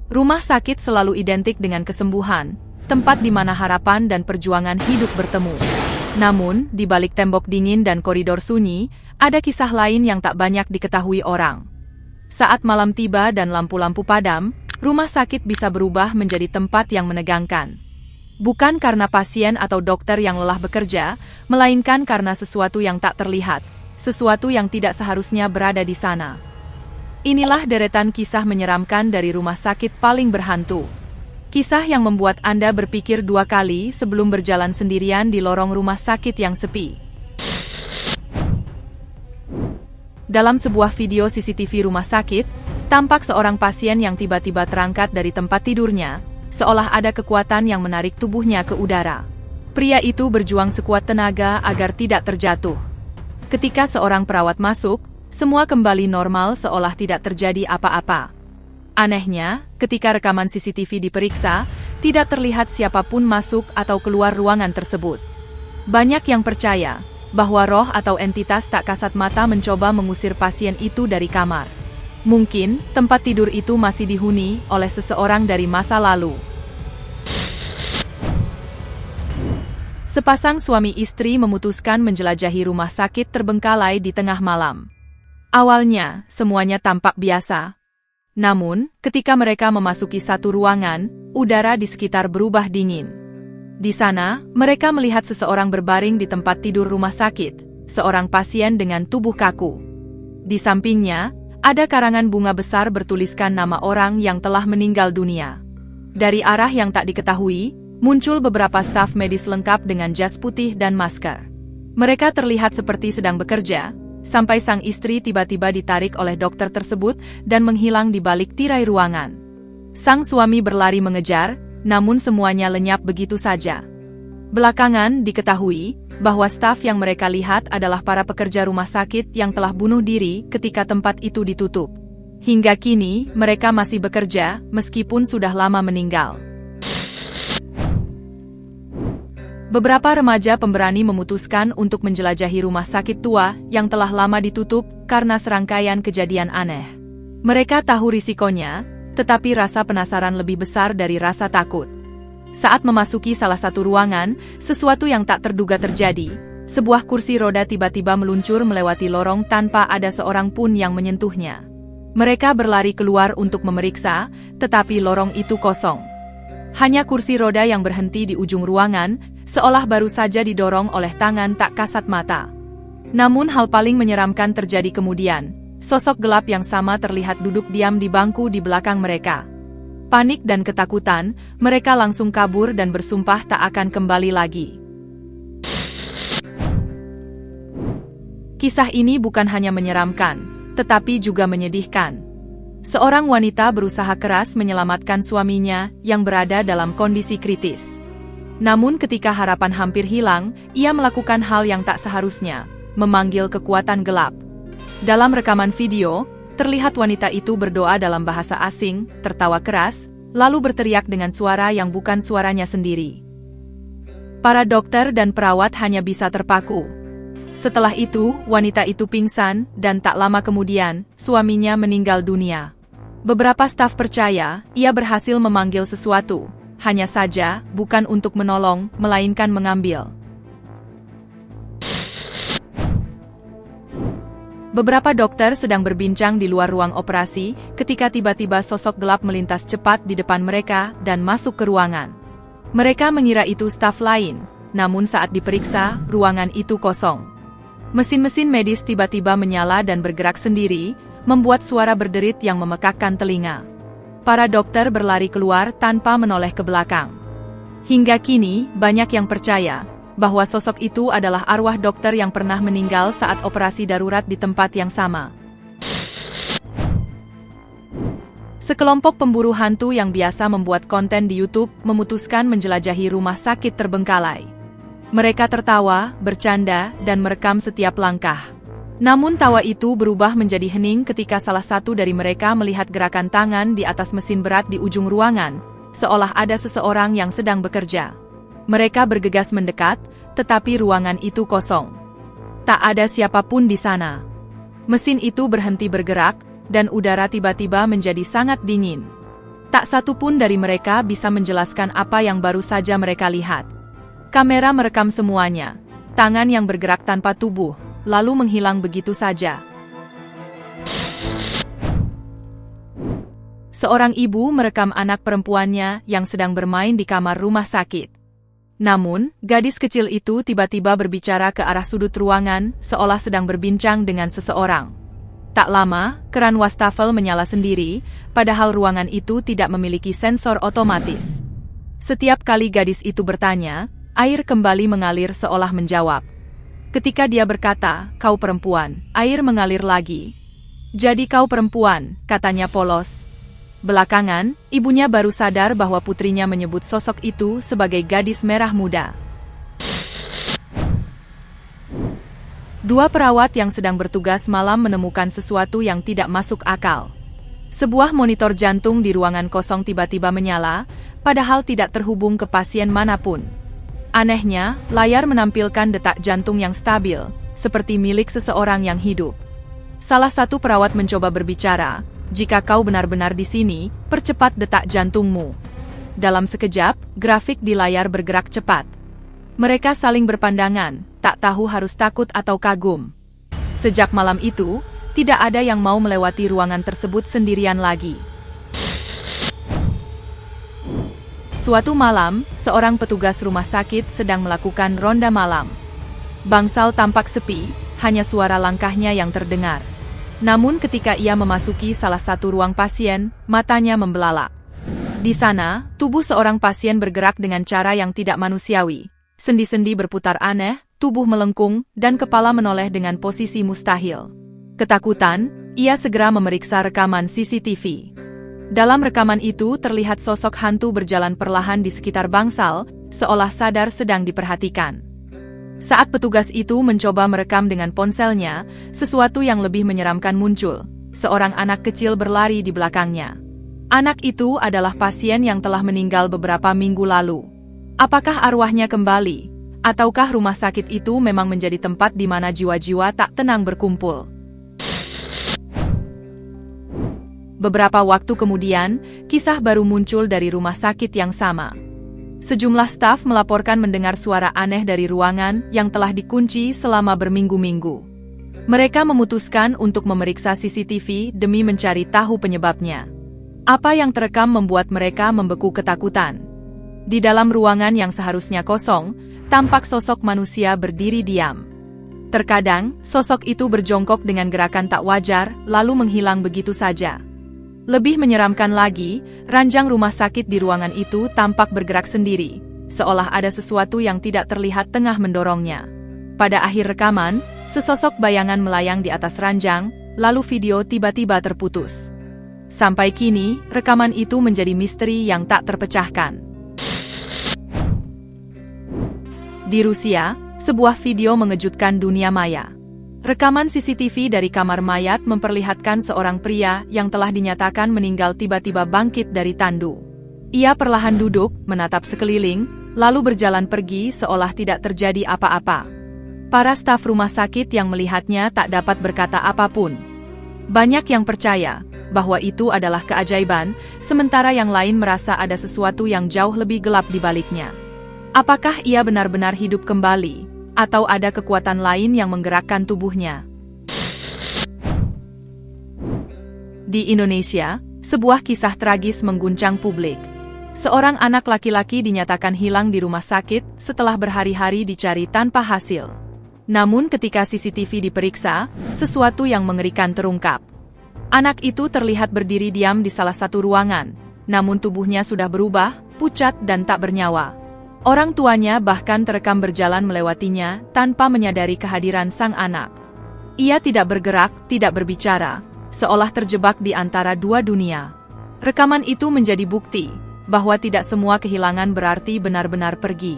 Rumah sakit selalu identik dengan kesembuhan, tempat di mana harapan dan perjuangan hidup bertemu. Namun, di balik tembok dingin dan koridor sunyi, ada kisah lain yang tak banyak diketahui orang. Saat malam tiba dan lampu-lampu padam, rumah sakit bisa berubah menjadi tempat yang menegangkan. Bukan karena pasien atau dokter yang lelah bekerja, melainkan karena sesuatu yang tak terlihat, sesuatu yang tidak seharusnya berada di sana. Inilah deretan kisah menyeramkan dari rumah sakit paling berhantu. Kisah yang membuat Anda berpikir dua kali sebelum berjalan sendirian di lorong rumah sakit yang sepi. Dalam sebuah video CCTV rumah sakit, tampak seorang pasien yang tiba-tiba terangkat dari tempat tidurnya, seolah ada kekuatan yang menarik tubuhnya ke udara. Pria itu berjuang sekuat tenaga agar tidak terjatuh. Ketika seorang perawat masuk, semua kembali normal seolah tidak terjadi apa-apa. Anehnya, ketika rekaman CCTV diperiksa, tidak terlihat siapapun masuk atau keluar ruangan tersebut. Banyak yang percaya bahwa roh atau entitas tak kasat mata mencoba mengusir pasien itu dari kamar. Mungkin, tempat tidur itu masih dihuni oleh seseorang dari masa lalu. Sepasang suami istri memutuskan menjelajahi rumah sakit terbengkalai di tengah malam. Awalnya, semuanya tampak biasa. Namun, ketika mereka memasuki satu ruangan, udara di sekitar berubah dingin. Di sana, mereka melihat seseorang berbaring di tempat tidur rumah sakit, seorang pasien dengan tubuh kaku. Di sampingnya, ada karangan bunga besar bertuliskan nama orang yang telah meninggal dunia. Dari arah yang tak diketahui, muncul beberapa staf medis lengkap dengan jas putih dan masker. Mereka terlihat seperti sedang bekerja, sampai sang istri tiba-tiba ditarik oleh dokter tersebut dan menghilang di balik tirai ruangan. Sang suami berlari mengejar, namun semuanya lenyap begitu saja. Belakangan diketahui bahwa staf yang mereka lihat adalah para pekerja rumah sakit yang telah bunuh diri ketika tempat itu ditutup. Hingga kini, mereka masih bekerja meskipun sudah lama meninggal. Beberapa remaja pemberani memutuskan untuk menjelajahi rumah sakit tua yang telah lama ditutup karena serangkaian kejadian aneh. Mereka tahu risikonya, tetapi rasa penasaran lebih besar dari rasa takut. Saat memasuki salah satu ruangan, sesuatu yang tak terduga terjadi. Sebuah kursi roda tiba-tiba meluncur melewati lorong tanpa ada seorang pun yang menyentuhnya. Mereka berlari keluar untuk memeriksa, tetapi lorong itu kosong. Hanya kursi roda yang berhenti di ujung ruangan, seolah baru saja didorong oleh tangan tak kasat mata. Namun hal paling menyeramkan terjadi kemudian. Sosok gelap yang sama terlihat duduk diam di bangku di belakang mereka. Panik dan ketakutan, mereka langsung kabur dan bersumpah tak akan kembali lagi. Kisah ini bukan hanya menyeramkan, tetapi juga menyedihkan. Seorang wanita berusaha keras menyelamatkan suaminya yang berada dalam kondisi kritis. Namun ketika harapan hampir hilang, ia melakukan hal yang tak seharusnya, memanggil kekuatan gelap. Dalam rekaman video, terlihat wanita itu berdoa dalam bahasa asing, tertawa keras, lalu berteriak dengan suara yang bukan suaranya sendiri. Para dokter dan perawat hanya bisa terpaku. Setelah itu, wanita itu pingsan, dan tak lama kemudian, suaminya meninggal dunia. Beberapa staf percaya, ia berhasil memanggil sesuatu, hanya saja, bukan untuk menolong, melainkan mengambil. Beberapa dokter sedang berbincang di luar ruang operasi, ketika tiba-tiba sosok gelap melintas cepat di depan mereka, dan masuk ke ruangan. Mereka mengira itu staf lain, namun saat diperiksa, ruangan itu kosong. Mesin-mesin medis tiba-tiba menyala dan bergerak sendiri, membuat suara berderit yang memekakkan telinga. Para dokter berlari keluar tanpa menoleh ke belakang. Hingga kini, banyak yang percaya bahwa sosok itu adalah arwah dokter yang pernah meninggal saat operasi darurat di tempat yang sama. Sekelompok pemburu hantu yang biasa membuat konten di YouTube memutuskan menjelajahi rumah sakit terbengkalai. Mereka tertawa, bercanda, dan merekam setiap langkah. Namun tawa itu berubah menjadi hening ketika salah satu dari mereka melihat gerakan tangan di atas mesin berat di ujung ruangan, seolah ada seseorang yang sedang bekerja. Mereka bergegas mendekat, tetapi ruangan itu kosong. Tak ada siapapun di sana. Mesin itu berhenti bergerak, dan udara tiba-tiba menjadi sangat dingin. Tak satu pun dari mereka bisa menjelaskan apa yang baru saja mereka lihat. Kamera merekam semuanya, tangan yang bergerak tanpa tubuh, lalu menghilang begitu saja. Seorang ibu merekam anak perempuannya yang sedang bermain di kamar rumah sakit. Namun, gadis kecil itu tiba-tiba berbicara ke arah sudut ruangan, seolah sedang berbincang dengan seseorang. Tak lama, keran wastafel menyala sendiri, padahal ruangan itu tidak memiliki sensor otomatis. Setiap kali gadis itu bertanya, air kembali mengalir seolah menjawab. Ketika dia berkata, "Kau perempuan," air mengalir lagi. "Jadi kau perempuan," katanya polos. Belakangan, ibunya baru sadar bahwa putrinya menyebut sosok itu sebagai gadis merah muda. Dua perawat yang sedang bertugas malam menemukan sesuatu yang tidak masuk akal. Sebuah monitor jantung di ruangan kosong tiba-tiba menyala, padahal tidak terhubung ke pasien manapun. Anehnya, layar menampilkan detak jantung yang stabil, seperti milik seseorang yang hidup. Salah satu perawat mencoba berbicara, "Jika kau benar-benar di sini, percepat detak jantungmu." Dalam sekejap, grafik di layar bergerak cepat. Mereka saling berpandangan, tak tahu harus takut atau kagum. Sejak malam itu, tidak ada yang mau melewati ruangan tersebut sendirian lagi. Suatu malam, seorang petugas rumah sakit sedang melakukan ronda malam. Bangsal tampak sepi, hanya suara langkahnya yang terdengar. Namun ketika ia memasuki salah satu ruang pasien, matanya membelalak. Di sana, tubuh seorang pasien bergerak dengan cara yang tidak manusiawi. Sendi-sendi berputar aneh, tubuh melengkung, dan kepala menoleh dengan posisi mustahil. Ketakutan, ia segera memeriksa rekaman CCTV. Dalam rekaman itu terlihat sosok hantu berjalan perlahan di sekitar bangsal, seolah sadar sedang diperhatikan. Saat petugas itu mencoba merekam dengan ponselnya, sesuatu yang lebih menyeramkan muncul. Seorang anak kecil berlari di belakangnya. Anak itu adalah pasien yang telah meninggal beberapa minggu lalu. Apakah arwahnya kembali? Ataukah rumah sakit itu memang menjadi tempat di mana jiwa-jiwa tak tenang berkumpul? Beberapa waktu kemudian, kisah baru muncul dari rumah sakit yang sama. Sejumlah staf melaporkan mendengar suara aneh dari ruangan yang telah dikunci selama berminggu-minggu. Mereka memutuskan untuk memeriksa CCTV demi mencari tahu penyebabnya. Apa yang terekam membuat mereka membeku ketakutan. Di dalam ruangan yang seharusnya kosong, tampak sosok manusia berdiri diam. Terkadang, sosok itu berjongkok dengan gerakan tak wajar, lalu menghilang begitu saja. Lebih menyeramkan lagi, ranjang rumah sakit di ruangan itu tampak bergerak sendiri, seolah ada sesuatu yang tidak terlihat tengah mendorongnya. Pada akhir rekaman, sesosok bayangan melayang di atas ranjang, lalu video tiba-tiba terputus. Sampai kini, rekaman itu menjadi misteri yang tak terpecahkan. Di Rusia, sebuah video mengejutkan dunia maya. Rekaman CCTV dari kamar mayat memperlihatkan seorang pria yang telah dinyatakan meninggal tiba-tiba bangkit dari tandu. Ia perlahan duduk, menatap sekeliling, lalu berjalan pergi seolah tidak terjadi apa-apa. Para staf rumah sakit yang melihatnya tak dapat berkata apapun. Banyak yang percaya bahwa itu adalah keajaiban, sementara yang lain merasa ada sesuatu yang jauh lebih gelap di baliknya. Apakah ia benar-benar hidup kembali, atau ada kekuatan lain yang menggerakkan tubuhnya? Di Indonesia, sebuah kisah tragis mengguncang publik. Seorang anak laki-laki dinyatakan hilang di rumah sakit setelah berhari-hari dicari tanpa hasil. Namun ketika CCTV diperiksa, sesuatu yang mengerikan terungkap. Anak itu terlihat berdiri diam di salah satu ruangan, namun tubuhnya sudah berubah, pucat dan tak bernyawa. Orang tuanya bahkan terekam berjalan melewatinya tanpa menyadari kehadiran sang anak. Ia tidak bergerak, tidak berbicara, seolah terjebak di antara dua dunia. Rekaman itu menjadi bukti bahwa tidak semua kehilangan berarti benar-benar pergi.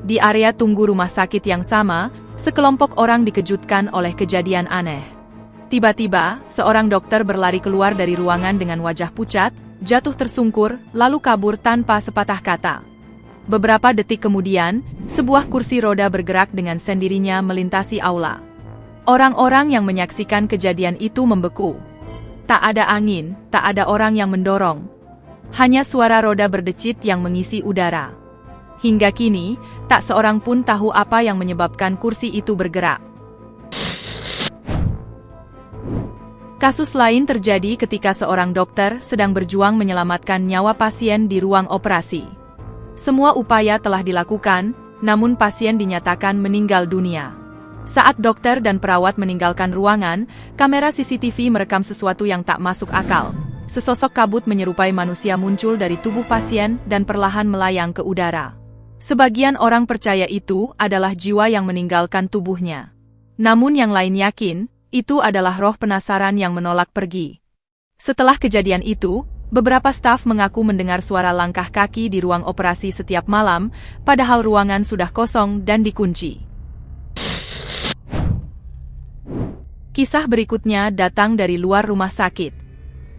Di area tunggu rumah sakit yang sama, sekelompok orang dikejutkan oleh kejadian aneh. Tiba-tiba, seorang dokter berlari keluar dari ruangan dengan wajah pucat, jatuh tersungkur, lalu kabur tanpa sepatah kata. Beberapa detik kemudian, sebuah kursi roda bergerak dengan sendirinya melintasi aula. Orang-orang yang menyaksikan kejadian itu membeku. Tak ada angin, tak ada orang yang mendorong. Hanya suara roda berdecit yang mengisi udara. Hingga kini, tak seorang pun tahu apa yang menyebabkan kursi itu bergerak. Kasus lain terjadi ketika seorang dokter sedang berjuang menyelamatkan nyawa pasien di ruang operasi. Semua upaya telah dilakukan, namun pasien dinyatakan meninggal dunia. Saat dokter dan perawat meninggalkan ruangan, kamera CCTV merekam sesuatu yang tak masuk akal. Sesosok kabut menyerupai manusia muncul dari tubuh pasien dan perlahan melayang ke udara. Sebagian orang percaya itu adalah jiwa yang meninggalkan tubuhnya. Namun yang lain yakin, itu adalah roh penasaran yang menolak pergi. Setelah kejadian itu, beberapa staf mengaku mendengar suara langkah kaki di ruang operasi setiap malam, padahal ruangan sudah kosong dan dikunci. Kisah berikutnya datang dari luar rumah sakit.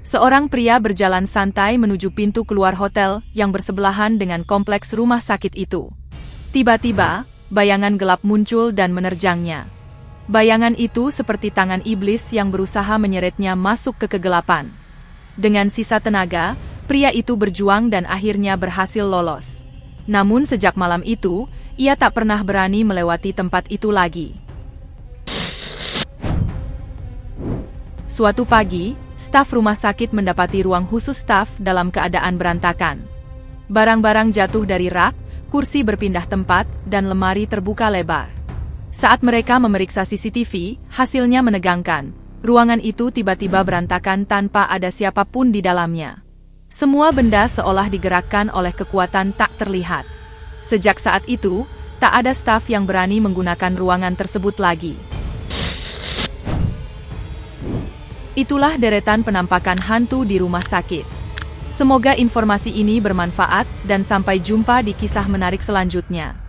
Seorang pria berjalan santai menuju pintu keluar hotel yang bersebelahan dengan kompleks rumah sakit itu. Tiba-tiba, bayangan gelap muncul dan menerjangnya. Bayangan itu seperti tangan iblis yang berusaha menyeretnya masuk ke kegelapan. Dengan sisa tenaga, pria itu berjuang dan akhirnya berhasil lolos. Namun sejak malam itu, ia tak pernah berani melewati tempat itu lagi. Suatu pagi, staf rumah sakit mendapati ruang khusus staf dalam keadaan berantakan. Barang-barang jatuh dari rak, kursi berpindah tempat, dan lemari terbuka lebar. Saat mereka memeriksa CCTV, hasilnya menegangkan. Ruangan itu tiba-tiba berantakan tanpa ada siapapun di dalamnya. Semua benda seolah digerakkan oleh kekuatan tak terlihat. Sejak saat itu, tak ada staf yang berani menggunakan ruangan tersebut lagi. Itulah deretan penampakan hantu di rumah sakit. Semoga informasi ini bermanfaat dan sampai jumpa di kisah menarik selanjutnya.